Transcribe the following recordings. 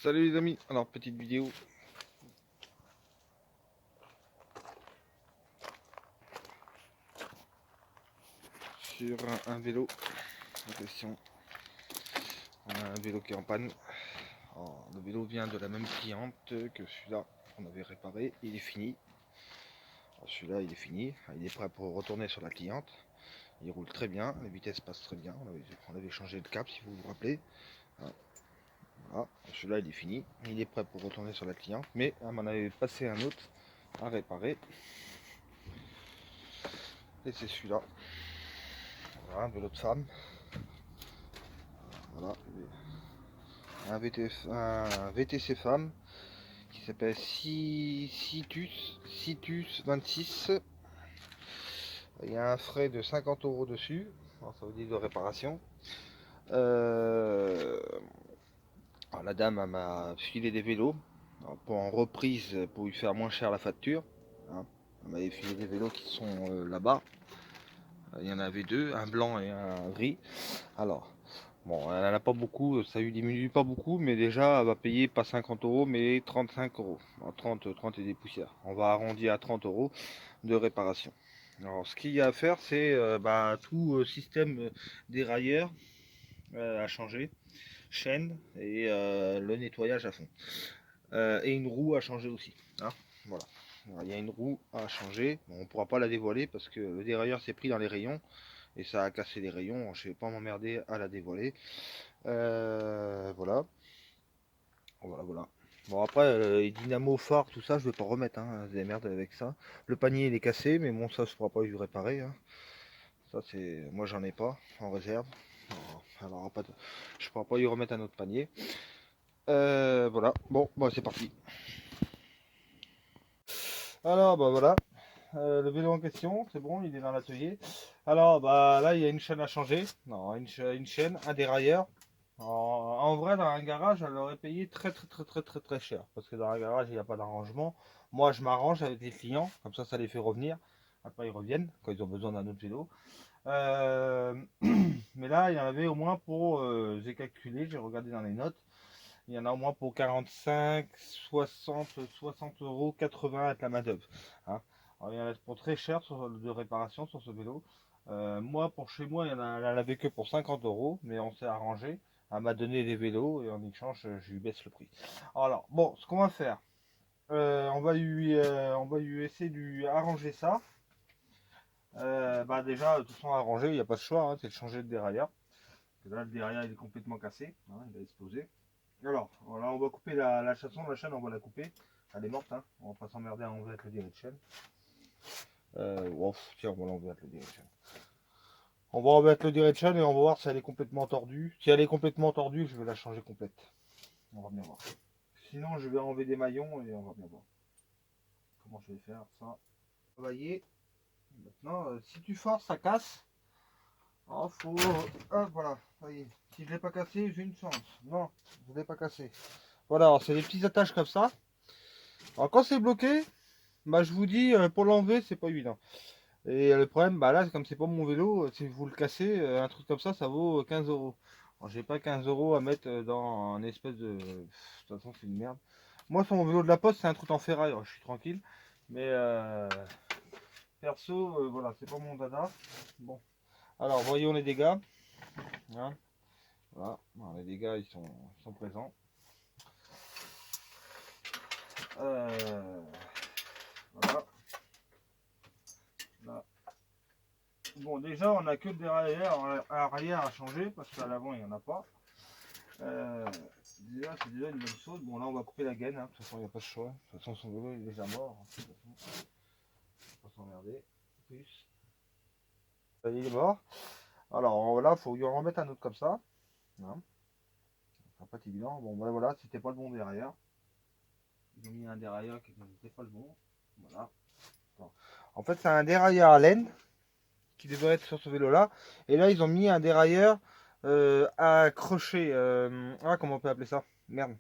Salut les amis, alors petite vidéo sur un vélo. Attention, on a un vélo qui est en panne. Alors, le vélo vient de la même cliente que celui-là qu'on avait réparé, il est fini. Celui-là il est fini, il est prêt pour retourner sur la cliente. Il roule très bien, la vitesse passe très bien, on avait changé de cap si vous vous rappelez. Voilà. Celui-là il est fini, il est prêt pour retourner sur la cliente, mais on m'en avait passé un autre à réparer. Et c'est celui-là. Voilà, un vélo de femme. Voilà, un VTC femme qui s'appelle Citus 26. Il y a un frais de 50 € dessus. Alors, ça veut dire de réparation. Alors, la dame m'a filé des vélos pour en reprise pour lui faire moins cher la facture. Hein. Elle m'avait filé des vélos qui sont là-bas. Il y en avait deux, un blanc et un gris. Alors, bon, elle n'en a pas beaucoup, ça lui diminue pas beaucoup, mais déjà, elle va payer pas 50 € mais 35 €. 30 et des poussières. On va arrondir à 30 € de réparation. Alors, ce qu'il y a à faire, c'est tout système dérailleur à changer, chaîne et le nettoyage à fond. Et une roue à changer aussi. Hein, voilà. Il y a une roue à changer. Bon, on ne pourra pas la dévoiler parce que le dérailleur s'est pris dans les rayons et ça a cassé les rayons. Je ne vais pas m'emmerder à la dévoiler. Voilà. Voilà. Bon après, les dynamo phares, tout ça, je vais pas remettre, hein, des merdes avec ça. Le panier il est cassé, mais bon ça je pourra pas lui réparer. Hein. Ça c'est, moi j'en ai pas en réserve. Alors pas de... je pourra pas lui remettre un autre panier. Voilà. Bon, bah c'est parti. Alors bah voilà, le vélo en question, c'est bon, il est dans l'atelier. Alors bah là il y a une chaîne à changer. Non, une chaîne, un dérailleur. En vrai, dans un garage, elle aurait payé très cher. Parce que dans un garage, il n'y a pas d'arrangement. Moi, je m'arrange avec les clients. Comme ça les fait revenir. Après, ils reviennent quand ils ont besoin d'un autre vélo. Euh, mais là, il y en avait au moins pour. J'ai calculé, j'ai regardé dans les notes. Il y en a au moins pour 45, 60 euros, 80 avec la main-d'œuvre. Hein. Alors, il y en a pour très cher de réparation sur ce vélo. Moi, pour chez moi, elle en avait que pour 50 €, mais on s'est arrangé. Elle m'a donné des vélos et en échange, je lui baisse le prix. Alors, bon, ce qu'on va faire, on va lui essayer de lui arranger ça. Déjà, de toute façon, arranger, il n'y a pas de choix, hein, c'est de changer de dérailleur. Là, le dérailleur, il est complètement cassé, hein, il a explosé. Alors, là, on va couper la chaîne, on va la couper. Elle est morte, hein. On va pas s'emmerder à enlever avec le direct de chaîne. Tiens, on va l'enlever avec le direct de chaîne. On va remettre le direct chaîne et on va voir si elle est complètement tordue. Si elle est complètement tordue, je vais la changer complète. On va bien voir. Sinon, je vais enlever des maillons et on va bien voir. Comment je vais faire ça. Travailler. Maintenant, si tu forces, ça casse. Alors, faut. Voilà. Voyez. Si je l'ai pas cassé, j'ai une chance. Non, je l'ai pas cassé. Voilà, c'est des petites attaches comme ça. Alors, quand c'est bloqué, bah, je vous dis, pour l'enlever, c'est pas évident. Et le problème, bah là, comme c'est pas mon vélo, si vous le cassez, un truc comme ça vaut 15 €. Alors, j'ai pas 15 € à mettre dans un espèce de. De toute façon, c'est une merde. Moi, sur mon vélo de la poste, c'est un truc en ferraille, alors je suis tranquille. Mais perso, voilà, c'est pas mon dada. Bon, alors voyons les dégâts. Hein. Voilà, alors, les dégâts, ils sont présents. Voilà. Là. Bon, déjà, on a que le dérailleur arrière à changer parce qu'à l'avant, il n'y en a pas. Déjà, c'est déjà une bonne chose. Bon, là, on va couper la gaine. Hein. De toute façon, il n'y a pas de choix. De toute façon, son vélo est déjà mort. Hein. De toute façon, on va pas s'emmerder. Plus. Il est mort. Alors là, il faut lui en remettre un autre comme ça. Hein. Ça va pas être évident. Bon, voilà, c'était pas le bon derrière. Ils ont mis un dérailleur qui n'était pas le bon. Voilà. Bon. En fait, c'est un dérailleur à laine qui devrait être sur ce vélo-là. Et là, ils ont mis un dérailleur à crochet. Comment on peut appeler ça? Merde.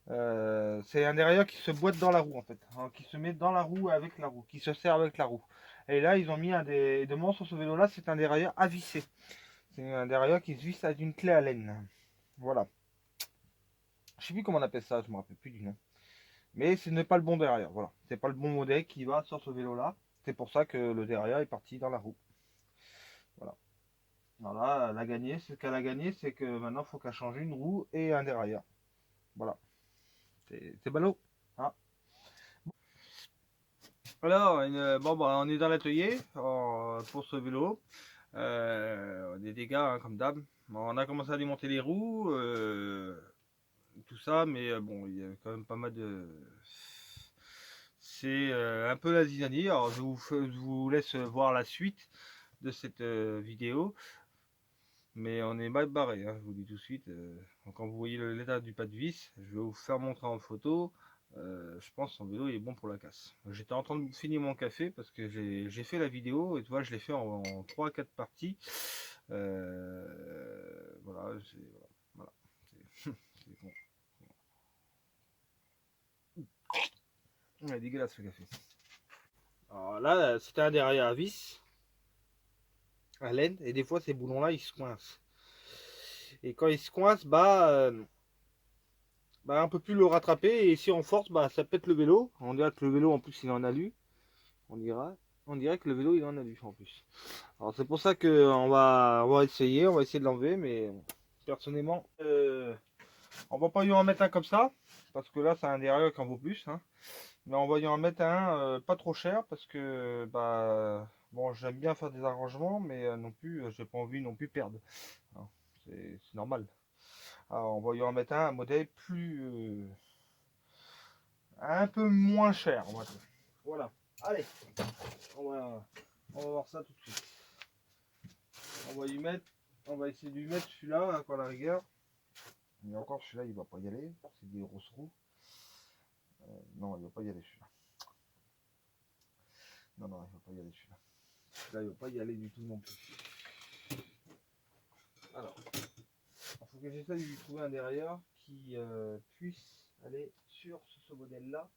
C'est un dérailleur qui se boite dans la roue en fait, hein, qui se met dans la roue avec la roue, qui se sert avec la roue. Et là, ils ont mis un des demande sur ce vélo-là, c'est un dérailleur à visser. C'est un dérailleur qui se visse avec une clé à laine. Voilà. Je sais plus comment on appelle ça, je me rappelle plus du nom. Mais ce n'est pas le bon derrière, voilà. C'est pas le bon modèle qui va sur ce vélo là. C'est pour ça que le derrière est parti dans la roue. Voilà. Voilà, elle a gagné. Ce qu'elle a gagné, c'est que maintenant il faut qu'elle change une roue et un derrière. Voilà. C'est ballot. Hein. Alors, bon, bah, on est dans l'atelier pour ce vélo. Des dégâts hein, comme d'hab. Bon, on a commencé à démonter les roues, tout ça, mais bon, il y a quand même pas mal de. C'est un peu la zizanie. Alors, je vous laisse voir la suite de cette vidéo. Mais on est mal barré, hein, je vous le dis tout de suite. Quand vous voyez l'état du pas de vis, je vais vous faire montrer en photo. Je pense que son vélo il est bon pour la casse. J'étais en train de finir mon café parce que j'ai fait la vidéo et tu vois, je l'ai fait en 3-4 parties. Voilà, voilà. C'est bon. Ouais, dégueulasse ce café. Alors là, c'était un derrière à vis, à laine, et des fois ces boulons là ils se coincent. Et quand ils se coincent, bah on peut plus le rattraper et si on force, bah ça pète le vélo. On dirait que le vélo en plus il est en alu. On dirait que le vélo il est en alu en plus. Alors c'est pour ça que on va essayer de l'enlever, mais personnellement, on va pas lui en mettre un comme ça, parce que là c'est un derrière qui en vaut plus. Hein. Mais on va lui en mettre un pas trop cher parce que bah bon j'aime bien faire des arrangements, mais non plus j'ai pas envie non plus de perdre. C'est normal. Alors, on va lui en mettre un modèle plus un peu moins cher, on va dire. Voilà. Allez, on va voir ça tout de suite. On va essayer de lui mettre celui-là, hein, à la rigueur. Mais encore celui-là, il va pas y aller. C'est des grosses roues. Non, il va pas y aller celui-là. Non, il va pas y aller celui-là. Celui-là, il va pas y aller du tout non plus. Alors, il faut que j'essaie de lui trouver un derrière qui puisse aller sur ce modèle-là.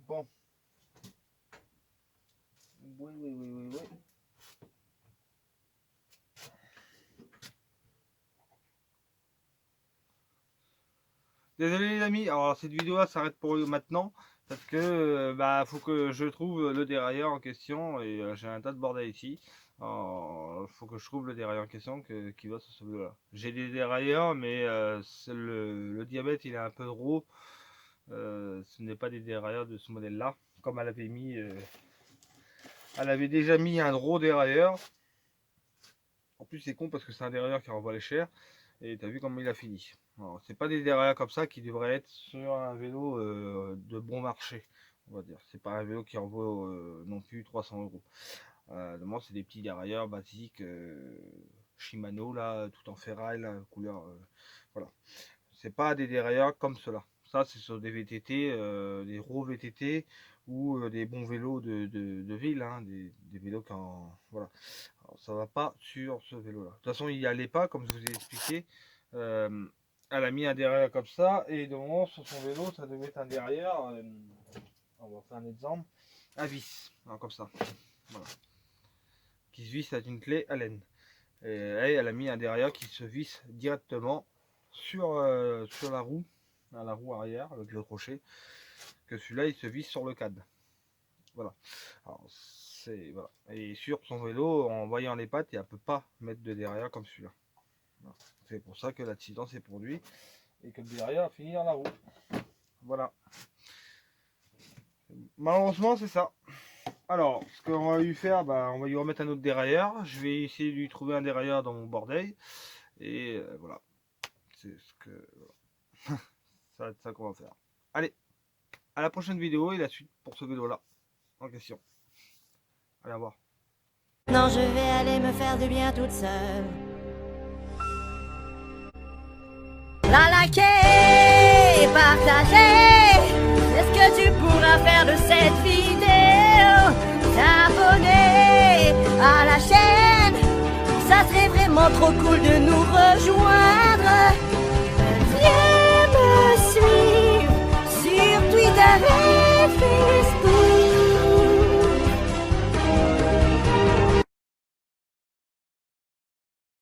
Bon. Oui. Désolé les amis, alors cette vidéo là s'arrête pour maintenant parce que bah faut que je trouve le dérailleur en question et j'ai un tas de bordel ici. Faut que je trouve le dérailleur en question qui va sur ce vélo là. J'ai des dérailleurs mais le diamètre il est un peu gros. Ce n'est pas des dérailleurs de ce modèle là comme elle avait mis. Elle avait déjà mis un gros dérailleur. En plus c'est con parce que c'est un dérailleur qui renvoie les chers. Et t'as vu comment il a fini. C'est pas des dérailleurs comme ça qui devraient être sur un vélo de bon marché, on va dire. C'est pas un vélo qui en vaut non plus 300 €. Moi c'est des petits dérailleurs basiques Shimano là, tout en ferraille, là, couleur. Voilà. C'est pas des dérailleurs comme cela. Ça c'est sur des VTT, des gros VTT ou des bons vélos de ville, hein, des vélos quand voilà. Alors, ça va pas sur ce vélo là. De toute façon il n'y allait pas comme je vous ai expliqué. Elle a mis un derrière comme ça et donc sur son vélo ça devait être un derrière. On va faire un exemple, un vis, alors, comme ça, voilà, qui se visse avec une clé Allen. Et elle a mis un derrière qui se visse directement sur la roue arrière avec le crochet, que celui-là il se visse sur le cadre. Voilà. Alors, voilà. Et sur son vélo, en voyant les pattes, elle ne peut pas mettre de derrière comme celui-là. Voilà. C'est pour ça que l'accident s'est produit et que le derrière a fini dans la roue. Voilà. Malheureusement, c'est ça. Alors, ce qu'on va lui faire, on va lui remettre un autre dérailleur. Je vais essayer de lui trouver un dérailleur dans mon bordel. Et voilà. C'est ce que. Voilà. Ça va être ça qu'on va faire. Allez, à la prochaine vidéo et la suite pour ce vélo là en question. Allez, au revoir. Non, je vais aller me faire du bien toute seule. La liker, partager. Est-ce que tu pourras faire de cette vidéo? T'abonner à la chaîne. Ça serait vraiment trop cool de nous rejoindre. Viens me suivre sur Twitter et Facebook.